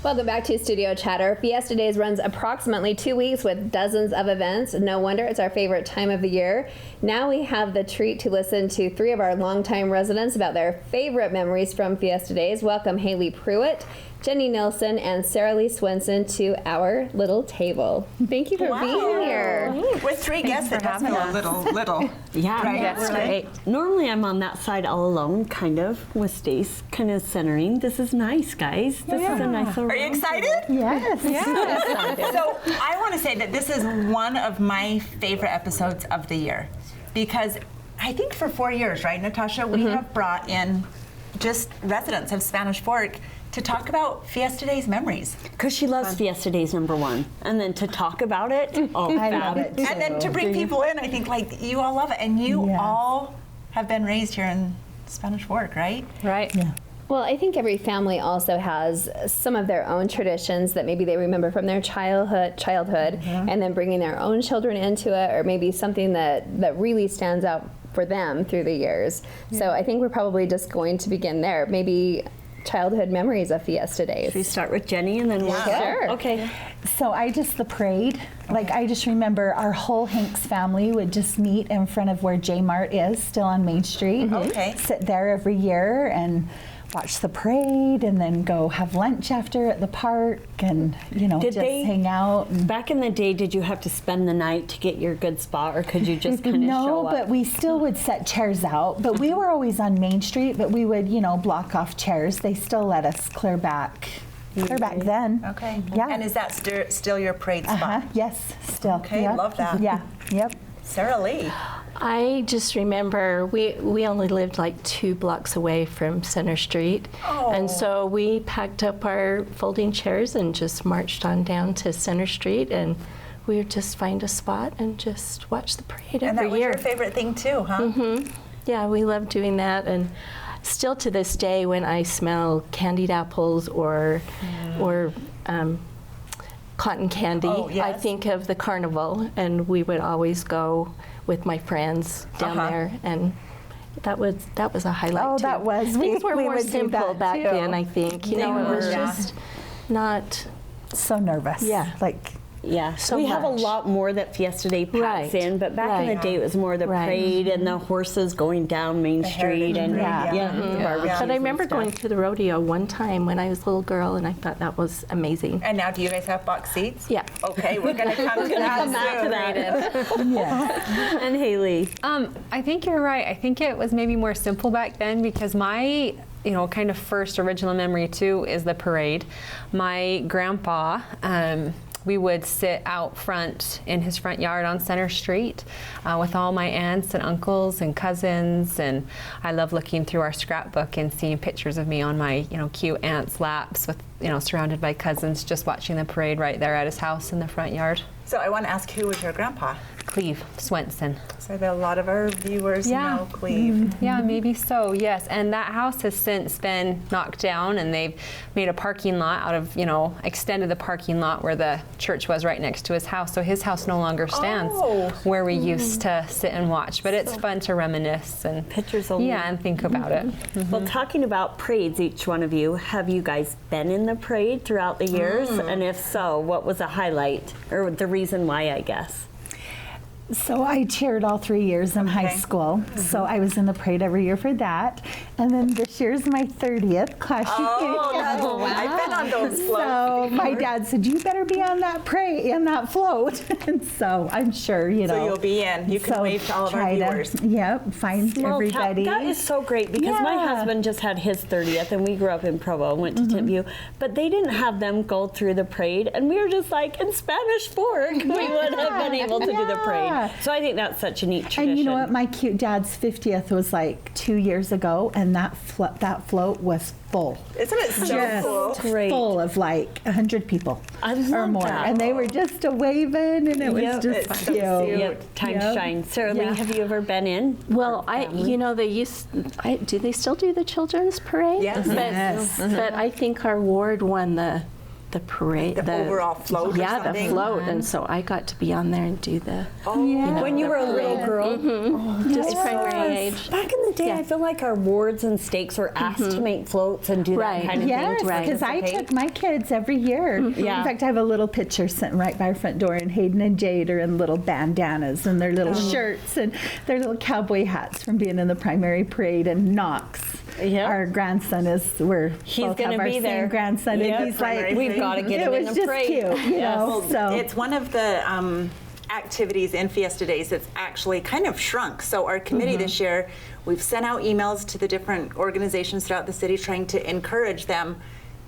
Welcome back to Studio Chatter. Fiesta Days runs approximately 2 weeks with dozens of events. No wonder it's our favorite time of the year. Now we have the treat to listen to 3 of our longtime residents about their favorite memories from Fiesta Days. Welcome Haley Pruitt, Jenny Nilsson, and Sarah Lee Swenson to our little table. Thank you for being here. With 3 guests, it does feel a little. Yeah, right? that's right. Normally I'm on that side all alone, kind of, with Stace, kind of centering. This is nice, guys. This is a nice little Are you excited? Yes. So I want to say that this is one of my favorite episodes of the year because I think for 4 years, right, Natasha, we have brought in just residents of Spanish Fork to talk about Fiesta Days memories. Because she loves Fiesta Days #1. And then to talk about it, I love it. And then to bring people in, I think like you all love it. And you all have been raised here in Spanish Fork, right? Right. Yeah. Well, I think every family also has some of their own traditions that maybe they remember from their childhood and then bringing their own children into it, or maybe something that really stands out for them through the years. So I think we're probably just going to begin there. Maybe childhood memories of Fiesta Days. Should we start with Jenny and then we'll go? Sure. Okay. So the parade. Like I just remember our whole Hanks family would just meet in front of where J Mart is, still on Main Street. Okay. Sit there every year and watch the parade, and then go have lunch after at the park, and just hang out. And Back in the day, did you have to spend the night to get your good spot, or could you just kind of show no, up? but we still would set chairs out. But we were always on Main Street, but we would block off chairs. They still let us clear back then. Okay. Yeah. And is that still your parade spot? Yes, still. Okay, Yep. love that. Yeah. Yep. Sarah Lee. I just remember we only lived like 2 blocks away from Center Street. Oh. And so we packed up our folding chairs and just marched on down to Center Street, and we would just find a spot and just watch the parade And that every was year. your favorite thing too, huh? Yeah, we loved doing that, and still to this day when I smell candied apples or cotton candy, Oh, yes. I think of the carnival, and we would always go with my friends down there, and that was a highlight Oh, too. that was. Things were we more would do simple that back too. then, I think. It was were. just not. So nervous. Yeah. Yeah, So we have a much. lot more that Fiesta Day packs Right. in, but back in the Right. day it was more the Right. parade and the horses going down Main Street and the barbecues. But I remember and stuff. going to the rodeo one time when I was a little girl, and I thought that was amazing. And now do you guys have box seats? Yeah. Okay, we're going to come to that soon. And Haley. I think you're right. I think it was maybe more simple back then because my, kind of first original memory too is the parade. My grandpa, we would sit out front in his front yard on Center Street with all my aunts and uncles and cousins, and I love looking through our scrapbook and seeing pictures of me on my, cute aunt's laps with, surrounded by cousins, just watching the parade right there at his house in the front yard. So I want to ask, who was your grandpa? Cleve Swenson. So that a lot of our viewers know Cleve. Yeah, maybe so, yes. And that house has since been knocked down, and they've made a parking lot out of, extended the parking lot where the church was right next to his house. So his house no longer stands where we used to sit and watch. But it's fun to reminisce and Pictures only. Yeah, and think about it. Well, talking about parades, each one of you, have you guys been in the parade throughout the years? And if so, what was a highlight, or the reason why, I guess? So I chaired all 3 years in high school. So I was in the parade every year for that. And then this year's my 30th class. I've been on those floats. So my dad said, you better be on that parade, on that float. And so I'm sure, So you'll be in. You can wave to all of our try viewers. Yep, find Small town. everybody. That is so great because my Yeah. husband just had his 30th, and we grew up in Provo and went to Timpview, but they didn't have them go through the parade, and we were just like, in Spanish Fork, we would have been able to do the parade. So I think that's such a neat tradition. And you know what? My cute dad's 50th was like 2 years ago, and that float was full. Isn't it so cool? Great. Full of like 100 people I or love more. that. And they were just a waving, and it was Yep. just It's so cute. cute. Yep, time Yep. shines. Sarah Lee, Yeah. have you ever been in? Well, do they still do the children's parade? Yes. But I think our ward won the the parade, The overall float or Yeah, the something? float, and so I got to be on there and do the When you were a little girl. just primary age. Back in the day, I feel like our wards and stakes were asked to make floats and do Right. that kind of Yes, thing. because I took my kids every year. Yeah. In fact, I have a little picture sitting right by our front door, and Hayden and Jade are in little bandanas and their little shirts and their little cowboy hats from being in the primary parade. And Knox, Yep. our grandson, He's both gonna have our be same there. grandson, Yep. and he's like, We've got to get it him in was the just parade. cute, you know. So It's one of the activities in Fiesta Days that's actually kind of shrunk. So our committee this year, we've sent out emails to the different organizations throughout the city trying to encourage them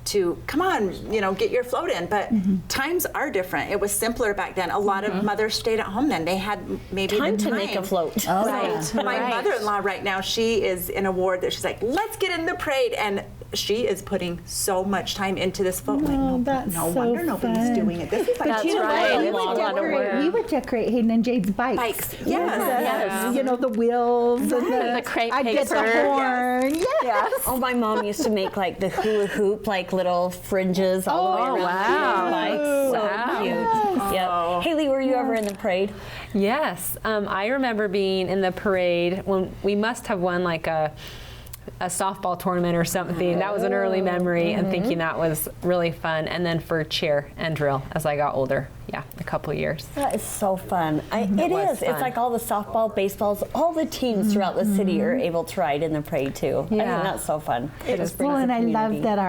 to come on, get your float in. But times are different. It was simpler back then. A lot of mothers stayed at home then. They had maybe Time the to make a float. Right. My mother-in-law right now, she is in a ward that she's like, let's get in the parade, and she is putting so much time into this float. Oh, that's no so wonder nobody's fun. doing it. This is like That's you know right. what? We It's a would, lot of work. we would decorate Hayden and Jade's bikes. Bikes. With Yes. the, the wheels and The crepe I get the paper. horn. Yes. Oh, my mom used to make like the hula hoop, like little fringes all the way around wow. the bikes. So Wow. cute. Yep. Haley, were you ever in the parade? Yes, I remember being in the parade when we must have won like a softball tournament or something. That was an early memory, and thinking that was really fun. And then for cheer and drill as I got older, a couple years. That is so fun. It was is. It's fun. like all the softball, baseballs, all the teams throughout the city are able to ride in the parade too. I think Yeah. that's so fun. It just brings Well, and the I love community. that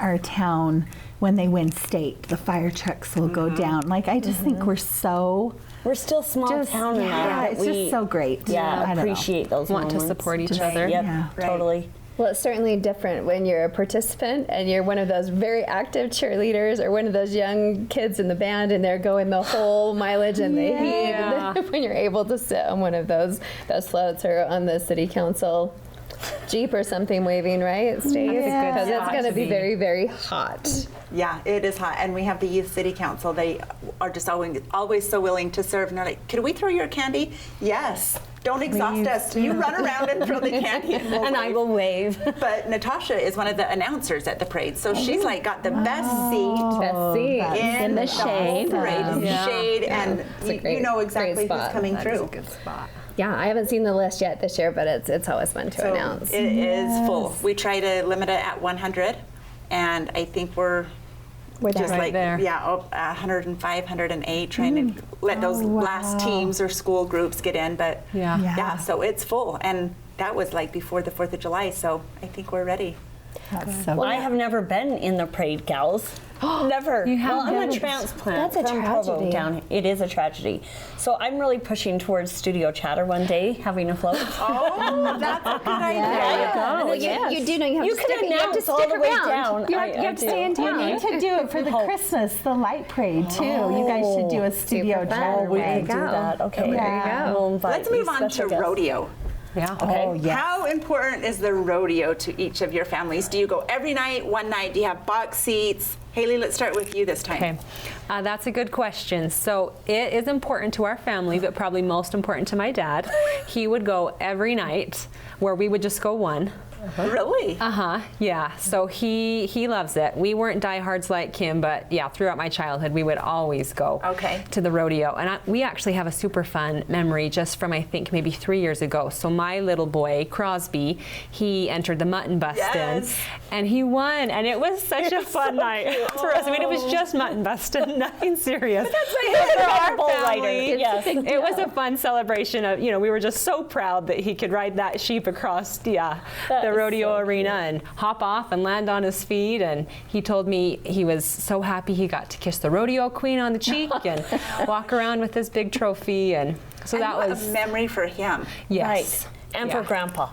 our town, when they win state, the fire trucks will go down. Like, I just think we're so We're still small just, town enough yeah, that it's we just so great. I yeah don't know. appreciate those Want to moments. support each Just- other. Yep, Yeah. Right. totally. Well, it's certainly different when you're a participant and you're one of those very active cheerleaders or one of those young kids in the band and they're going the whole mileage in the heat. When you're able to sit on one of those floats or on the city council Jeep or something waving, right, Steve? Yeah. Because it's spot going to to be be. very, very hot. Yeah, it is hot. And we have the Youth City Council. They are just always so willing to serve. And they're like, could we throw your candy? Yes. Don't exhaust us. You run around and throw the candy. And, we'll And I wave. will wave. But Natasha is one of the announcers at the parade. So she's like got the best seat Best seat. in the whole shade. parade. Yeah. Shade. And It's a you great- know great exactly who's spot. coming That is a through. good spot. Yeah, I haven't seen the list yet this year, but it's always fun to So announce. it is full. We try to limit it at 100. And I think we're just right like, there. 105, 108, trying to let those last teams or school groups get in. But Yeah. so it's full. And that was like before the 4th of July. So I think we're ready. That's so I have never been in the parade, gals. Never. You Well, I'm a haven't? transplant That's a from Provo tragedy. down. It is a tragedy. So I'm really pushing towards Studio Chatter one day, having a float. Oh, that's a good idea. There you go. Well, you do know you have You to could stick, you have to announce all stick the way around. down. You have, I you have to do. stay in You town. need to do it for the Christmas, the light parade too. You guys should do a studio Super fun. chatter We way. could do that. Okay. Yeah. We'll invite Let's move you on to special guests. rodeo. Yeah. Okay. Oh, yes. How important is the rodeo to each of your families? Do you go every night, one night? Do you have box seats? Haley, let's start with you this time. Okay, that's a good question. So it is important to our family, but probably most important to my dad. He would go every night, where we would just go one. Really? Yeah. So he loves it. We weren't diehards like him, but yeah, throughout my childhood, we would always go to the rodeo. And we actually have a super fun memory just from, I think, maybe 3 years ago. So my little boy, Crosby, he entered the mutton bustin', and he won. And it was such a fun night for us. I mean, it was just mutton bustin', nothing serious. But that's right. for our Bull rider. family, Yes. it was a fun celebration of, we were just so proud that he could ride that sheep across, the rodeo arena and hop off and land on his feet. And he told me he was so happy he got to kiss the rodeo queen on the cheek and walk around with his big trophy. And so that what was a memory for him. yes. Right. And for Grandpa.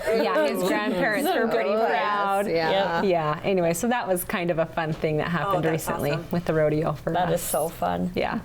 Yeah, his grandparents were pretty proud. Yeah. Yeah. Anyway, so that was kind of a fun thing that happened that's recently awesome. with the rodeo for That us. is so fun. Yeah.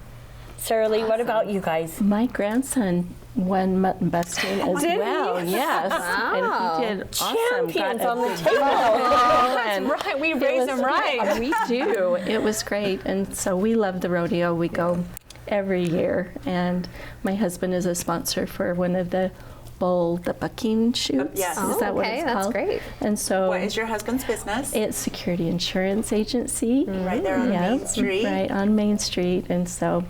Sarah Lee, what about you guys? My grandson won mutton busting as well. Yes, and he did awesome. Champions Got on the a- table. and Right, we it raised was- them right. We do. It was great, and so we love the rodeo. We go every year, and my husband is a sponsor for one of the bull, the bucking chutes. yes. Is that what okay, it's that's called? great. And so What is your husband's business? it's Security Insurance Agency. Right there on Yeah, Main Street. Right on Main Street. And so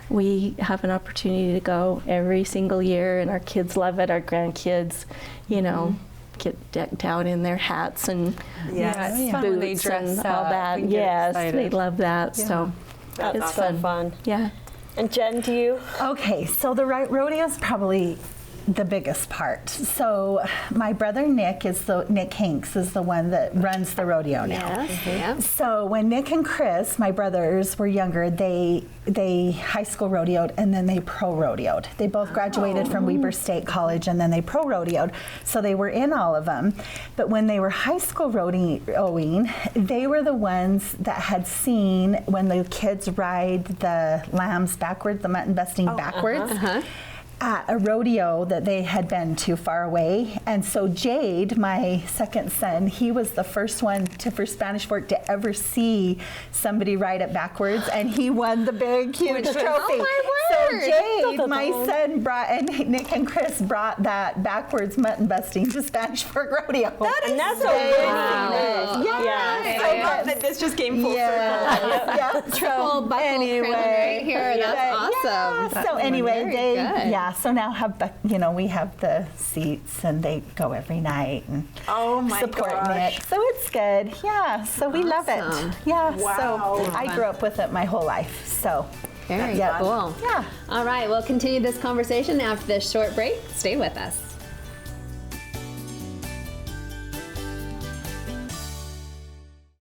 we have an opportunity to go every single year, and our kids love it. Our grandkids, you know, get decked out in their hats and Yes. it's fun when they boots dress and all up that. and get Yes, excited. they love that. So That's it's so fun. Yeah. And Jen, do you? Okay, so the rodeo's probably the biggest part. So my brother Nick Hanks is the one that runs the rodeo now. Yes. Yeah. So when Nick and Chris, my brothers, were younger, they high school rodeoed and then they pro rodeoed. They both graduated from Weber State College and then they pro rodeoed. So they were in all of them. But when they were high school rodeoing, they were the ones that had seen when the kids ride the lambs backwards, the mutton busting backwards. At a rodeo that they had been too far away. And so Jade, my second son, he was the first one for Spanish Fork to ever see somebody ride it backwards, and he won the big, huge trophy. Oh, my word. So Jade, my son, brought, and Nick and Chris brought that backwards mutton busting to Spanish Fork Rodeo. And that's so a winning wow. list. Yeah. Yeah. I love that this just came full circle. Yeah. Triple buckle crown right here. That's awesome. Yeah. So anyway, Very good. so now we have the seats and they go every night and Oh my support gosh. Nick. So it's good. Yeah. So we love Awesome. it. Yeah. Wow. So I grew up with it my whole life. So Very yeah. cool. Yeah. All right, we'll continue this conversation after this short break. Stay with us.